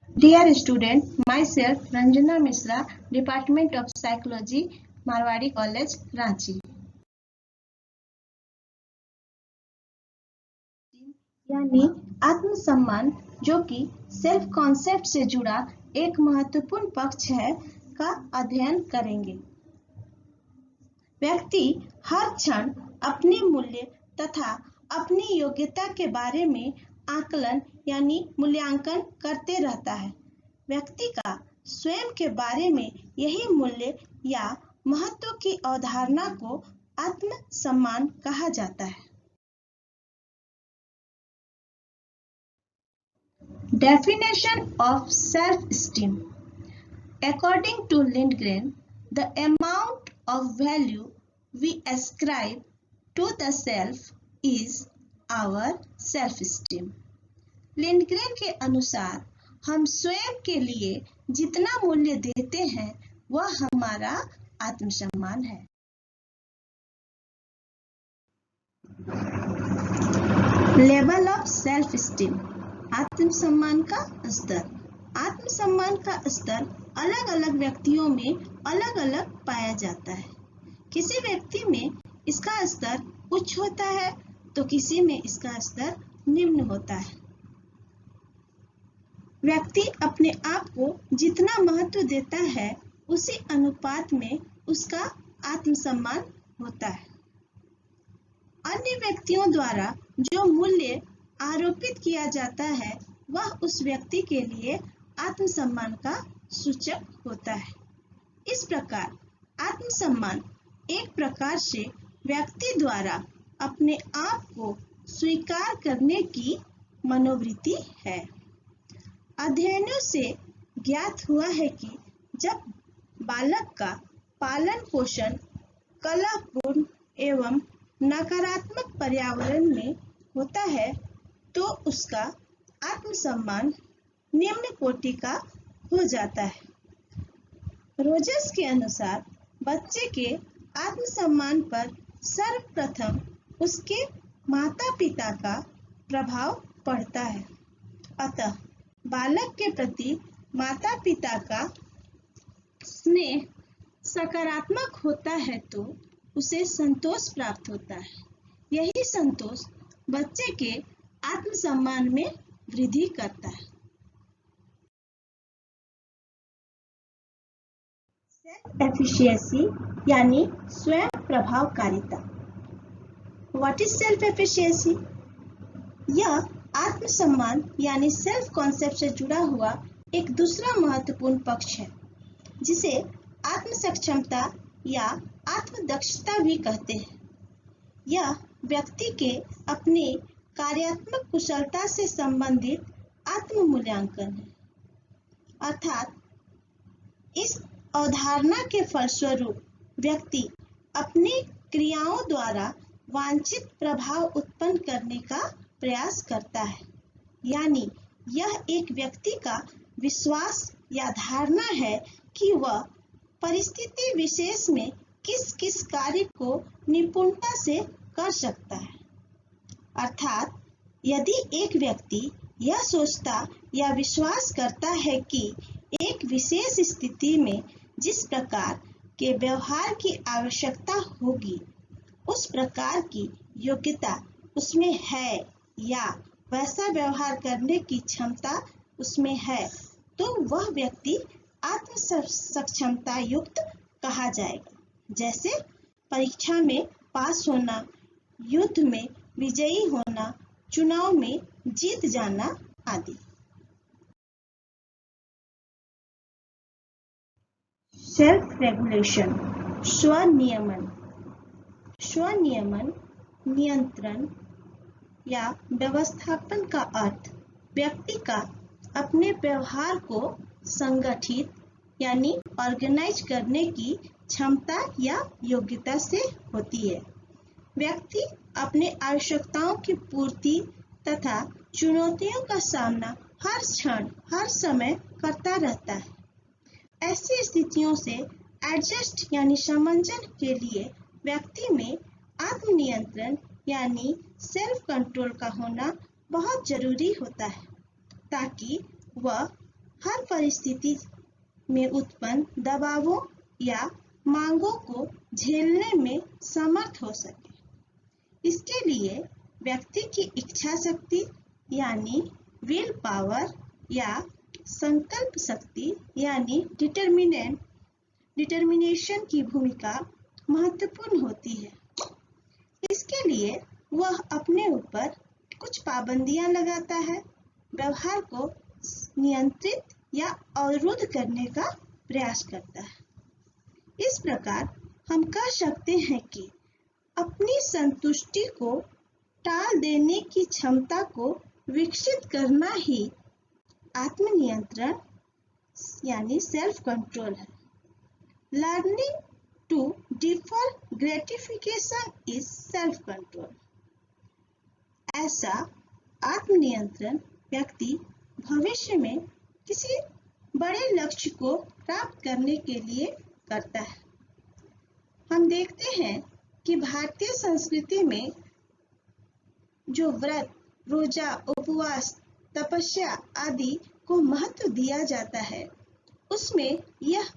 Dear student, myself Ranjana Mishra, Department of Psychology, Marwari college Ranchi. यानी आत्मसम्मान, जो कि सेल्फ कॉन्सेप्ट से जुड़ा एक महत्वपूर्ण पक्ष है, का अध्ययन करेंगे। व्यक्ति हर क्षण अपने मूल्य तथा अपनी योग्यता के बारे में आकलन यानी मूल्यांकन करते रहता है। व्यक्ति का स्वयं के बारे में यही मूल्य या महत्व की अवधारणा को आत्मसम्मान कहा जाता है। Definition of self-esteem. According to Lindgren, the amount of value we ascribe to the self is our self-esteem. Lindgren के अनुसार हम स्वयं के लिए जितना मूल्य देते हैं वह हमारा आत्मसम्मान है। लेवल ऑफ सेल्फ एस्टीम, आत्मसम्मान का स्तर। आत्मसम्मान का स्तर अलग अलग व्यक्तियों में अलग अलग पाया जाता है। किसी व्यक्ति में इसका स्तर उच्च होता है तो किसी में इसका स्तर निम्न होता है। व्यक्ति अपने आप को जितना महत्व देता है उसी अनुपात में उसका आत्मसम्मान होता है। अन्य व्यक्तियों द्वारा जो मूल्य आरोपित किया जाता है वह उस व्यक्ति के लिए आत्मसम्मान का सूचक होता है। इस प्रकार आत्मसम्मान एक प्रकार से व्यक्ति द्वारा अपने आप को स्वीकार करने की मनोवृत्ति है। अध्ययनों से ज्ञात हुआ है कि जब बालक का पालन पोषण कलहपूर्ण एवं नकारात्मक पर्यावरण में होता है तो उसका आत्मसम्मान निम्न कोटि का हो जाता है। रोजर्स के अनुसार बच्चे के आत्मसम्मान पर सर्वप्रथम उसके माता-पिता का प्रभाव पड़ता है। अतः बालक के प्रति माता-पिता का स्नेह सकारात्मक होता है तो उसे संतोष प्राप्त होता है। यही संतोष बच्चे के आत्मसम्मान में वृद्धि करता है। सेल्फ एफिशिएंसी यानी स्वयं प्रभावकारिता। What is self efficiency? यह आत्मसम्मान यानी सेल्फ कॉन्सेप्ट से जुड़ा हुआ एक दूसरा महत्वपूर्ण पक्ष है, जिसे आत्मसक्षमता या आत्मदक्षता भी कहते हैं। यह व्यक्ति के अपने कार्यात्मक कुशलता से संबंधित आत्म मूल्यांकन है। अर्थात इस अवधारणा के फलस्वरूप व्यक्ति अपनी क्रियाओं द्वारा वांछित प्रभाव उत्पन्न करने का प्रयास करता है। यानी यह एक व्यक्ति का विश्वास या धारणा है कि वह परिस्थिति विशेष में किस किस कार्य को निपुणता से कर सकता है। अर्थात यदि एक व्यक्ति यह सोचता या विश्वास करता है कि एक विशेष स्थिति में जिस प्रकार के व्यवहार की आवश्यकता होगी उस प्रकार की योग्यता उसमें है या वैसा व्यवहार करने की क्षमता उसमें है तो वह व्यक्ति आत्म सक्षमता युक्त कहा जाएगा। जैसे परीक्षा में पास होना, युद्ध में विजयी होना, चुनाव में जीत जाना आदि। Self regulation, स्वनियमन। स्वनियमन, नियंत्रण या व्यवस्थापन का अर्थ व्यक्ति का अपने व्यवहार को संगठित यानी ऑर्गेनाइज करने की क्षमता या योग्यता से होती है। व्यक्ति अपने आवश्यकताओं की पूर्ति तथा चुनौतियों का सामना हर क्षण हर समय करता रहता है। ऐसी स्थितियों से एडजस्ट यानी समंजन के लिए व्यक्ति में आत्मनियंत्रण यानी सेल्फ कंट्रोल का होना बहुत जरूरी होता है ताकि वह हर परिस्थिति में उत्पन्न दबावों या मांगों को झेलने में समर्थ हो सके। इसके लिए व्यक्ति की इच्छा शक्ति यानी विल पावर या संकल्प शक्ति यानी डिटर्मिनेशन की भूमिका महत्वपूर्ण होती है। इसके लिए वह अपने ऊपर कुछ पाबंदियां लगाता है, व्यवहार को नियंत्रित या अवरुद्ध करने का प्रयास करता है। इस प्रकार हम कह सकते हैं कि अपनी संतुष्टि को टाल देने की क्षमता को विकसित करना ही आत्मनियंत्रण यानी सेल्फ कंट्रोल है। Learning to defer gratification is self control. ऐसा आत्मनियंत्रण व्यक्ति भविष्य में किसी बड़े लक्ष्य को प्राप्त करने के लिए करता है। हम देखते हैं कि भारतीय संस्कृति में जो व्रत, रोजा, उपवास, तपस्या आदि को महत्व दिया जाता है, उसमें यह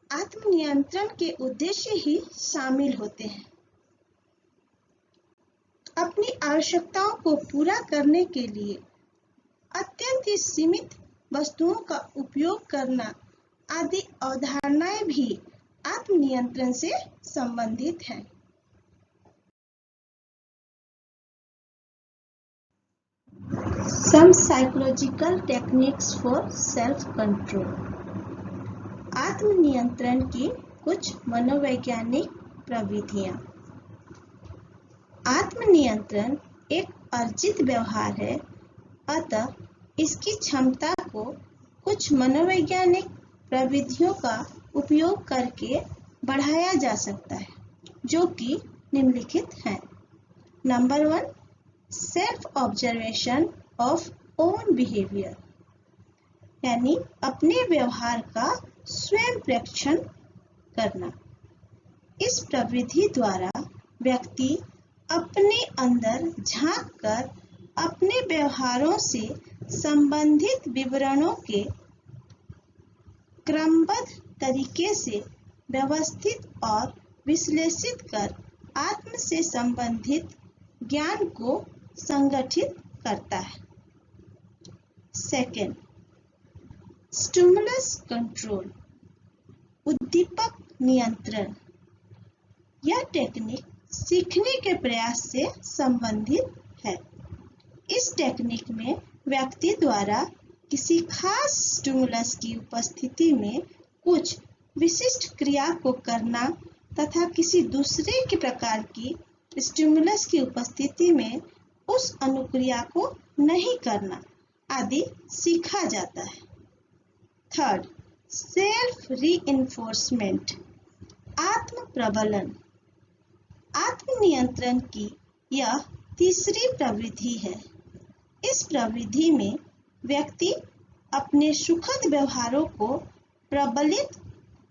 आत्मनियंत्रण के उद्देश्य ही शामिल होते हैं। अपनी आवश्यकताओं को पूरा करने के लिए अत्यंत ही सीमित वस्तुओं का उपयोग करना आदि अवधारणाएं भी आत्मनियंत्रण से संबंधित हैं। Some psychological techniques for self-control। आत्मनियंत्रण की कुछ मनोवैज्ञानिक प्रविधियां। आत्मनियंत्रण एक अर्जित व्यवहार है, अतः इसकी क्षमता को कुछ मनोवैज्ञानिक प्रविधियों का उपयोग करके बढ़ाया जा सकता है, जो कि निम्नलिखित हैं। Number 1, self observation of own behaviour, यानी अपने व्यवहार का स्वयं प्रेक्षण करना। इस प्रविधि द्वारा व्यक्ति अपने अंदर झांक कर अपने व्यवहारों से संबंधित विवरणों के क्रमबद्ध तरीके से व्यवस्थित और विश्लेषित कर आत्म से संबंधित ज्ञान को संगठित करता है। सेकेंड, स्टिमुलस कंट्रोल, उद्दीपक नियंत्रण। यह टेक्निक सीखने के प्रयास से संबंधित है। इस टेक्निक में व्यक्ति द्वारा किसी खास स्टिमुलस की उपस्थिति में कुछ विशिष्ट क्रिया को करना तथा किसी दूसरे के प्रकार की स्टिमुलस की उपस्थिति में उस अनुक्रिया को नहीं करना आदि सीखा जाता है। थर्ड, सेल्फ रीइंफोर्समेंट, आत्म प्रबलन। आत्मनियंत्रण की यह तीसरी प्रविधि है। इस प्रविधि में व्यक्ति अपने सुखद व्यवहारों को प्रबलित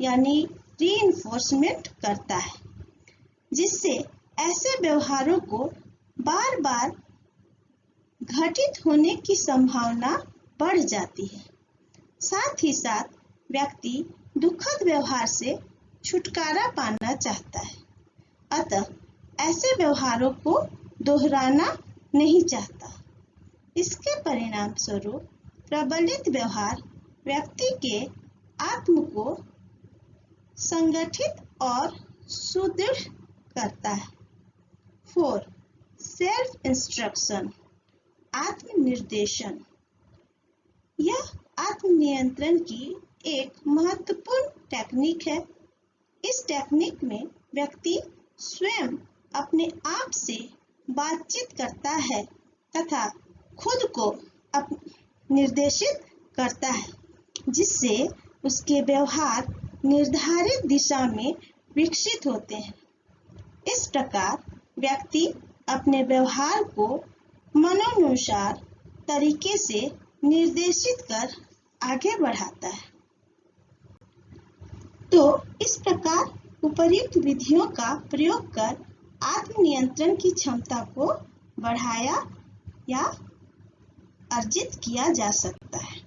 यानी रीइंफोर्समेंट करता है, जिससे ऐसे व्यवहारों को बार बार घटित होने की संभावना बढ़ जाती है। साथ ही साथ व्यक्ति दुखद व्यवहार से छुटकारा पाना चाहता है, अतः ऐसे व्यवहारों को दोहराना नहीं चाहता। इसके परिणाम स्वरूप प्रबलित व्यवहार व्यक्ति के आत्म को संगठित और सुदृढ़ करता है। 4, सेल्फ इंस्ट्रक्शन, आत्मनिर्देशन। यह आत्मनियंत्रण की एक महत्वपूर्ण टेक्निक है। इस टेक्निक में व्यक्ति स्वयं अपने आप से बातचीत करता है तथा खुद को निर्देशित करता है, जिससे उसके व्यवहार निर्धारित दिशा में विकसित होते हैं। इस प्रकार व्यक्ति अपने व्यवहार को मनोनुसार तरीके से निर्देशित कर आगे बढ़ाता है। तो इस प्रकार उपर्युक्त विधियों का प्रयोग कर आत्मनियंत्रण की क्षमता को बढ़ाया या अर्जित किया जा सकता है।